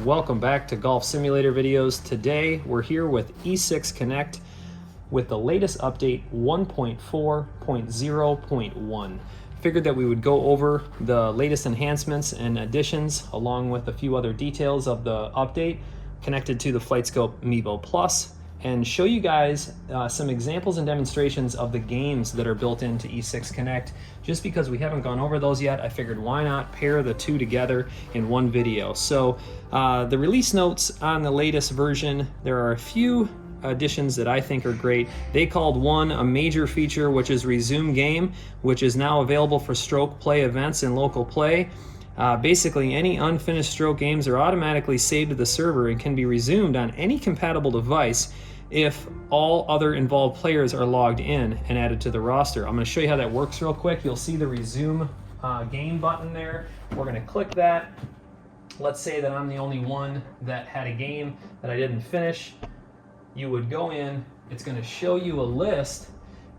Welcome back to Golf Simulator videos. Today we're here with E6 Connect with the latest update 1.4.0.1. Figured that we would go over the latest enhancements and additions along with a few other details of the update connected to the Flightscope Mevo Plus and show you guys some examples and demonstrations of the games that are built into E6 Connect. Just because we haven't gone over those yet, I figured why not pair the two together in one video. So the release notes on the latest version, there are a few additions that I think are great. They called one a major feature, which is Resume Game, which is now available for stroke play events and local play. Basically, any unfinished stroke games are automatically saved to the server and can be resumed on any compatible device if all other involved players are logged in and added to the roster. I'm going to show you how that works real quick. You'll see the Resume Game button there. We're going to click that. Let's say that I'm the only one that had a game that I didn't finish. You would go in, it's going to show you a list,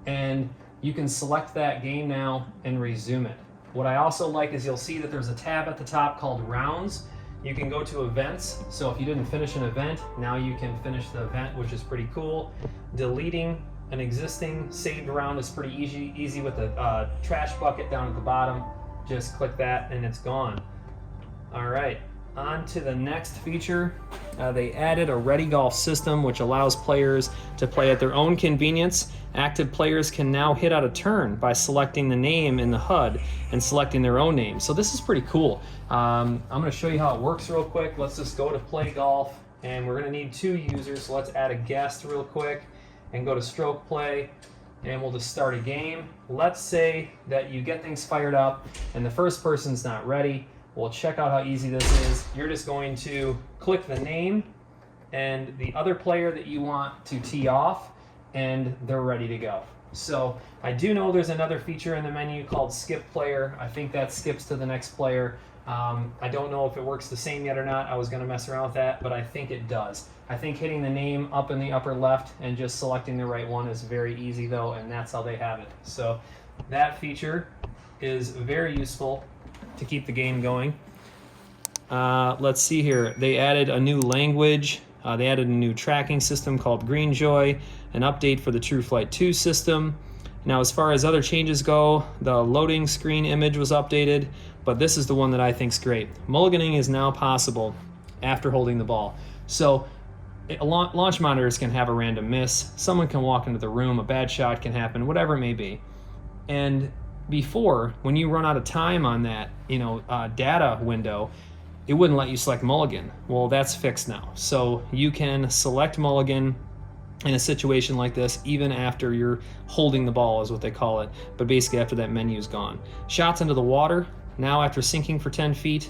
and you can select that game now and resume it. What I also like is you'll see that there's a tab at the top called Rounds. You can go to events, so if you didn't finish an event, now you can finish the event, which is pretty cool. Deleting an existing saved round is pretty easy with the trash bucket down at the bottom. Just click that and it's gone. All right, on to the next feature. They added a Ready Golf system, which allows players to play at their own convenience. Active players can now hit out a turn by selecting the name in the HUD and selecting their own name. So this is pretty cool. I'm going to show you how it works real quick. Let's just go to Play Golf, and we're going to need 2 users. So let's add a guest real quick and go to Stroke Play, and we'll just start a game. Let's say that you get things fired up and the first person's not ready. We'll check out how easy this is. You're just going to click the name and the other player that you want to tee off, and they're ready to go. So I do know there's another feature in the menu called Skip Player. I think that skips to the next player. I don't know if it works the same yet or not. I was going to mess around with that, but I think it does. I think hitting the name up in the upper left and just selecting the right one is very easy though, and that's how they have it. So that feature is very useful to keep the game going. Let's see here. They added a new language. They added a new tracking system called Greenjoy, an update for the TrueFlight 2 system. Now, as far as other changes go, the loading screen image was updated, but this is the one that I think is great. Mulliganing is now possible after holding the ball. So launch monitors can have a random miss. Someone can walk into the room, a bad shot can happen, whatever it may be. And before, when you run out of time on that, data window, it wouldn't let you select Mulligan. Well, that's fixed now. So you can select Mulligan in a situation like this, even after you're holding the ball is what they call it, but basically after that menu is gone. Shots into the water, now after sinking for 10 feet,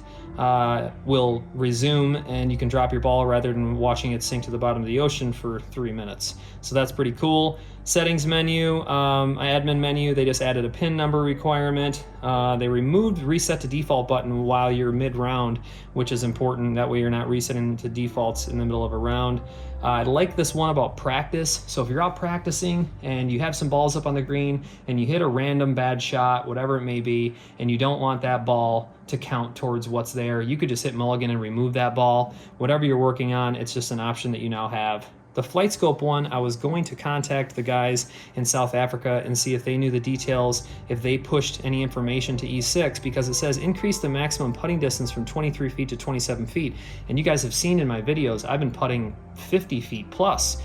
will resume, and you can drop your ball rather than watching it sink to the bottom of the ocean for 3 minutes. So that's pretty cool. Settings menu, admin menu, they just added a pin number requirement. They removed reset to default button while you're mid-round, which is important. That way you're not resetting to defaults in the middle of a round. I like this one about practice. So if you're out practicing and you have some balls up on the green and you hit a random bad shot, whatever it may be, and you don't want that ball to count towards what's there, you could just hit Mulligan and remove that ball. Whatever you're working on, it's just an option that you now have. The Flightscope one, I was going to contact the guys in South Africa and see if they knew the details, if they pushed any information to E6, because it says increase the maximum putting distance from 23 feet to 27 feet. And you guys have seen in my videos, I've been putting 50 feet plus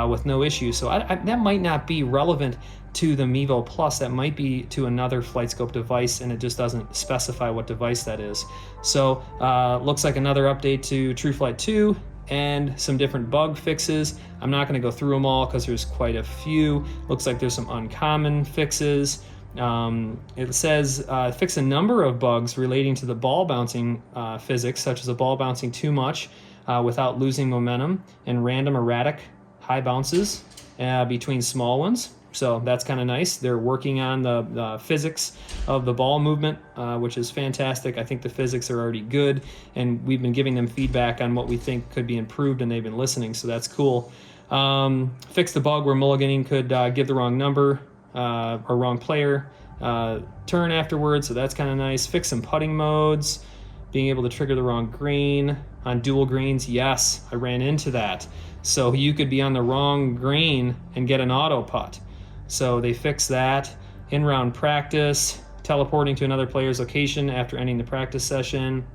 with no issue. So that might not be relevant to the Mevo Plus. That might be to another Flightscope device, and it just doesn't specify what device that is. So looks like another update to TrueFlight 2. And some different bug fixes. I'm not going to go through them all because there's quite a few. Looks like there's some uncommon fixes. It says fix a number of bugs relating to the ball bouncing physics, such as the ball bouncing too much without losing momentum, and random erratic high bounces between small ones. So that's kind of nice. They're working on the physics of the ball movement, which is fantastic. I think the physics are already good, and we've been giving them feedback on what we think could be improved, and they've been listening, so that's cool. Fix the bug where mulliganing could give the wrong number or wrong player turn afterwards, so that's kind of nice. Fix some putting modes. being able to trigger the wrong green on dual greens. Yes, I ran into that. So you could be on the wrong green and get an auto putt. So they fixed that. In-round practice, teleporting to another player's location after ending the practice session.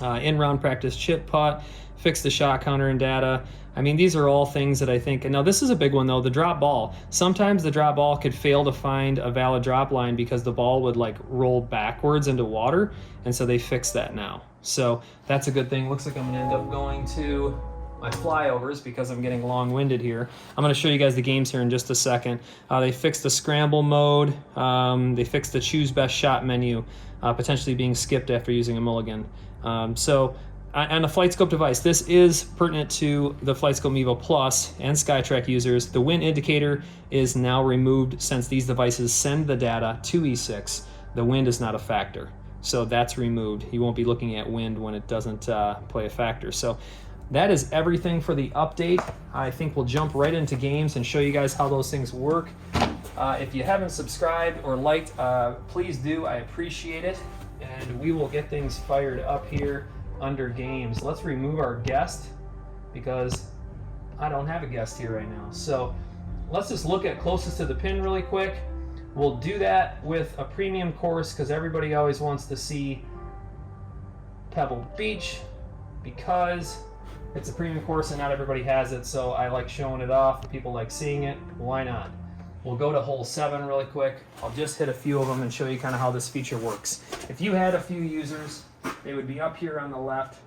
In-round practice chip putt, fix the shot counter and data. I mean, these are all things that I think, and now this is a big one though, the drop ball. Sometimes the drop ball could fail to find a valid drop line because the ball would like roll backwards into water, and so they fixed that now. So that's a good thing. Looks like I'm gonna end up going to my flyovers because I'm getting long-winded here. I'm going to show you guys the games here in just a second. They fixed the scramble mode. They fixed the choose best shot menu, potentially being skipped after using a mulligan. So on the Flightscope device, this is pertinent to the Flightscope Mevo Plus and SkyTrack users. The wind indicator is now removed since these devices send the data to E6. The wind is not a factor, so that's removed. You won't be looking at wind when it doesn't play a factor. So that is everything for the update. I think we'll jump right into games and show you guys how those things work. If you haven't subscribed or liked, please do. I appreciate it. And we will get things fired up here under games. Let's remove our guest because I don't have a guest here right now. So let's just look at closest to the pin really quick. We'll do that with a premium course because everybody always wants to see Pebble Beach because it's a premium course and not everybody has it, so I like showing it off. People like seeing it. Why not? We'll go to hole 7 really quick. I'll just hit a few of them and show you kind of how this feature works. If you had a few users, they would be up here on the left.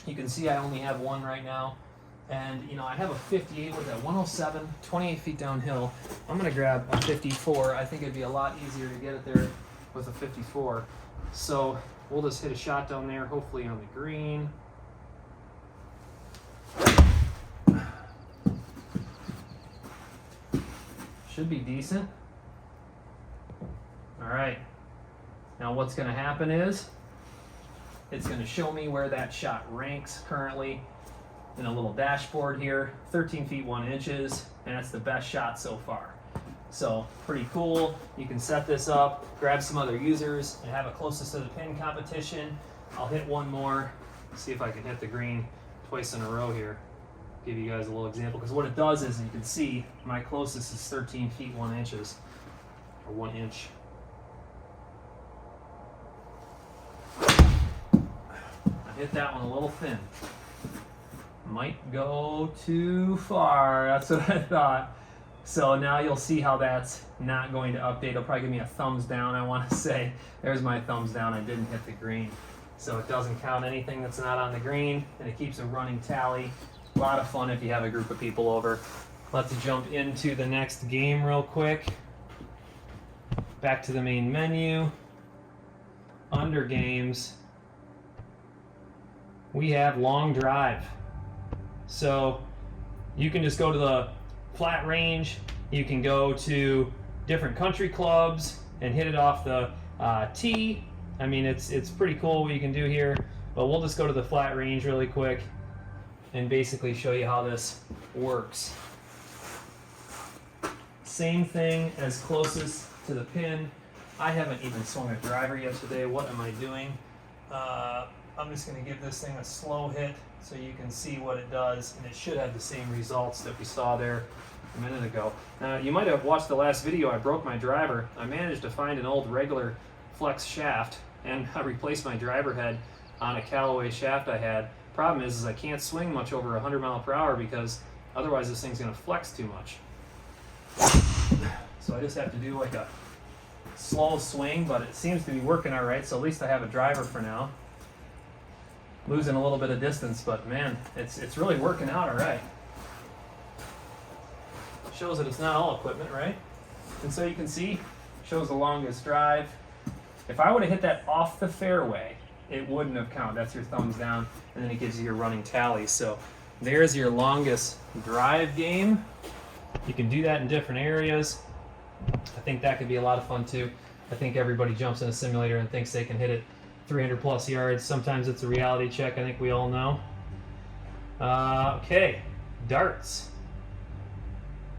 You can see I only have one right now. And you know, I have a 58 with a 107, 28 feet downhill. I'm gonna grab a 54. I think it'd be a lot easier to get it there with a 54. So we'll just hit a shot down there, hopefully on the green. Should be decent. All right. Now what's going to happen is it's going to show me where that shot ranks currently in a little dashboard here. 13 feet 1 inches, and that's the best shot so far. So pretty cool. You can set this up, grab some other users, and have a closest to the pin competition. I'll hit one more, see if I can hit the green twice in a row here. Give you guys a little example, because what it does is you can see my closest is 13 feet 1 inches, or 1 inch. I hit that one a little thin. Might go too far, that's what I thought. So now you'll see how that's not going to update. It'll probably give me a thumbs down, I want to say. There's my thumbs down, I didn't hit the green. So it doesn't count anything that's not on the green, and it keeps a running tally. A lot of fun if you have a group of people over. Let's jump into the next game real quick. Back to the main menu. Under games, we have long drive. So you can just go to the flat range. You can go to different country clubs and hit it off the tee. I mean, it's pretty cool what you can do here, but we'll just go to the flat range really quick and basically show you how this works. Same thing as closest to the pin. I haven't even swung a driver yet today. What am I doing? I'm just going to give this thing a slow hit so you can see what it does, and it should have the same results that we saw there a minute ago. Now, you might have watched the last video. I broke my driver. I managed to find an old regular flex shaft, and I replaced my driver head on a Callaway shaft I had. Problem is I can't swing much over 100 miles per hour because otherwise this thing's going to flex too much. So I just have to do like a slow swing, but it seems to be working all right, so at least I have a driver for now. Losing a little bit of distance, but man, it's really working out all right. Shows that it's not all equipment, right? And so you can see, shows the longest drive. If I would have hit that off the fairway, it wouldn't have counted. That's your thumbs down, and then it gives you your running tally. So there's your longest drive game. You can do that in different areas. I think that could be a lot of fun too. I think everybody jumps in a simulator and thinks they can hit it 300 plus yards. Sometimes it's a reality check, I think we all know. Okay, darts.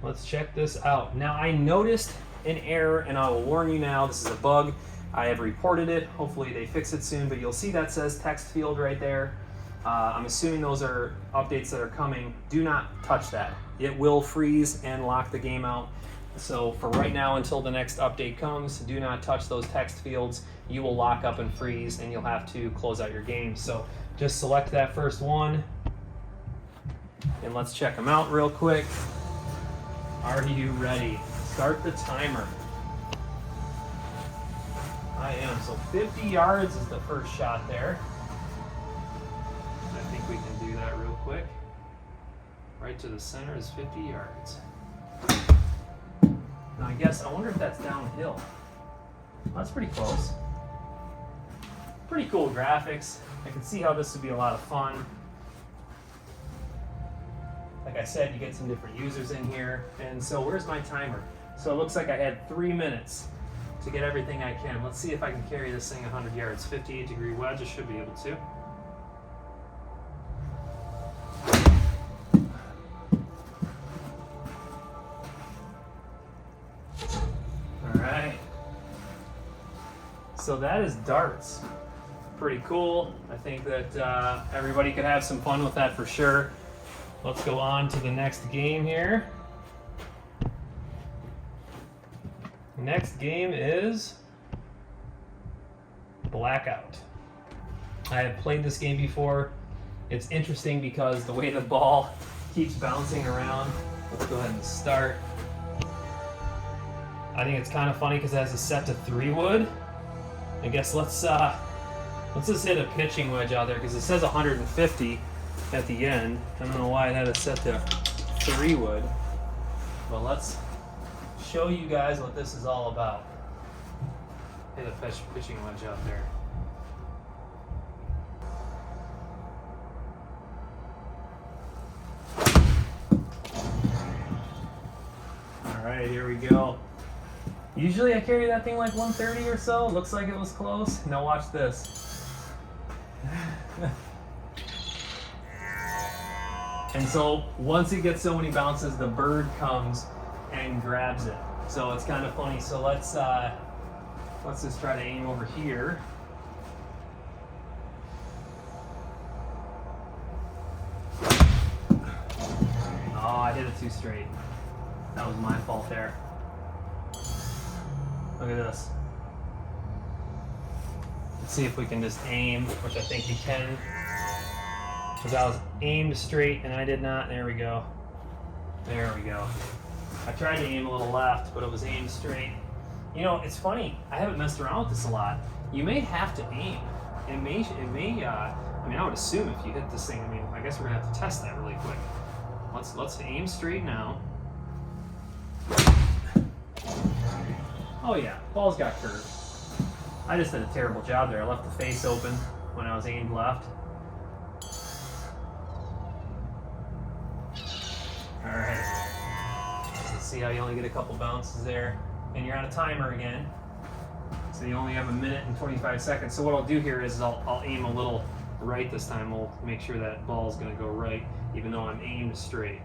Let's check this out. Now I noticed an error, and I will warn you now, this is a bug I have reported it. Hopefully they fix it soon, but you'll see that says text field right there. I'm assuming those are updates that are coming. Do not touch that. It will freeze and lock the game out. So for right now, until the next update comes, do not touch those text fields. You will lock up and freeze, and you'll have to close out your game. So just select that first one, and let's check them out real quick. Are you ready? Start the timer. I am. So 50 yards is the first shot there. I think we can do that real quick. Right to the center is 50 yards. Now I wonder if that's downhill. That's pretty close. Pretty cool graphics. I can see how this would be a lot of fun. Like I said, you get some different users in here. And so where's my timer? So it looks like I had 3 minutes to get everything I can. Let's see if I can carry this thing 100 yards. 58-degree wedge, I should be able to. Alright. So that is darts. Pretty cool. I think that everybody could have some fun with that for sure. Let's go on to the next game here. Next game is Blackout. I have played this game before. It's interesting because the way the ball keeps bouncing around. Let's go ahead and start. I think it's kind of funny because it has a set to 3 wood. I guess let's just hit a pitching wedge out there because it says 150 at the end. I don't know why it had it set to 3 wood, but let's show you guys what this is all about. Hit a pitching wedge out there. All right, here we go. Usually I carry that thing like 130 or so. Looks like it was close. Now watch this. And so once it gets so many bounces, the bird comes and grabs it. So it's kind of funny. So let's just try to aim over here. Oh, I hit it too straight. That was my fault there. Look at this. Let's see if we can just aim, which I think you can. Because I was aimed straight and I did not. There we go. There we go. I tried to aim a little left, but it was aimed straight. You know, it's funny. I haven't messed around with this a lot. You may have to aim. I mean, I would assume if you hit this thing, I guess we're gonna have to test that really quick. Let's aim straight now. Oh yeah, ball's got curve. I just did a terrible job there. I left the face open when I was aimed left. Alright. Let's see how you only get a couple bounces there. And you're on a timer again. So you only have 1 minute and 25 seconds. So what I'll do here is I'll aim a little right this time. We'll make sure that ball's gonna go right, even though I'm aimed straight.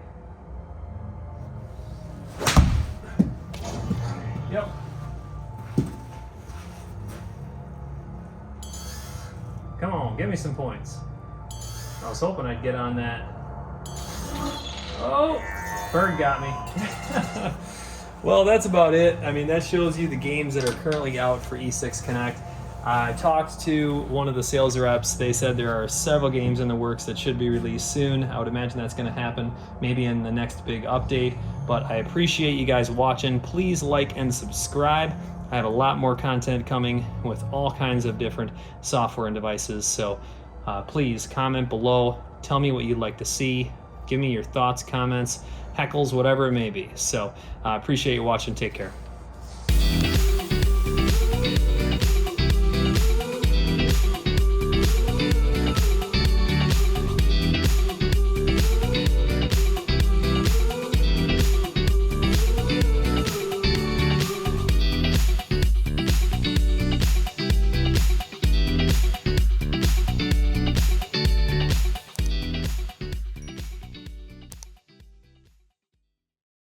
Yep. Come on, give me some points. I was hoping I'd get on that. Oh, bird got me. Well, that's about it. I mean, that shows you the games that are currently out for E6 Connect. I talked to one of the sales reps. They said there are several games in the works that should be released soon. I would imagine that's going to happen maybe in the next big update. But I appreciate you guys watching. Please like and subscribe. I have a lot more content coming with all kinds of different software and devices. So please comment below. Tell me what you'd like to see. Give me your thoughts, comments, heckles, whatever it may be. So I appreciate you watching. Take care.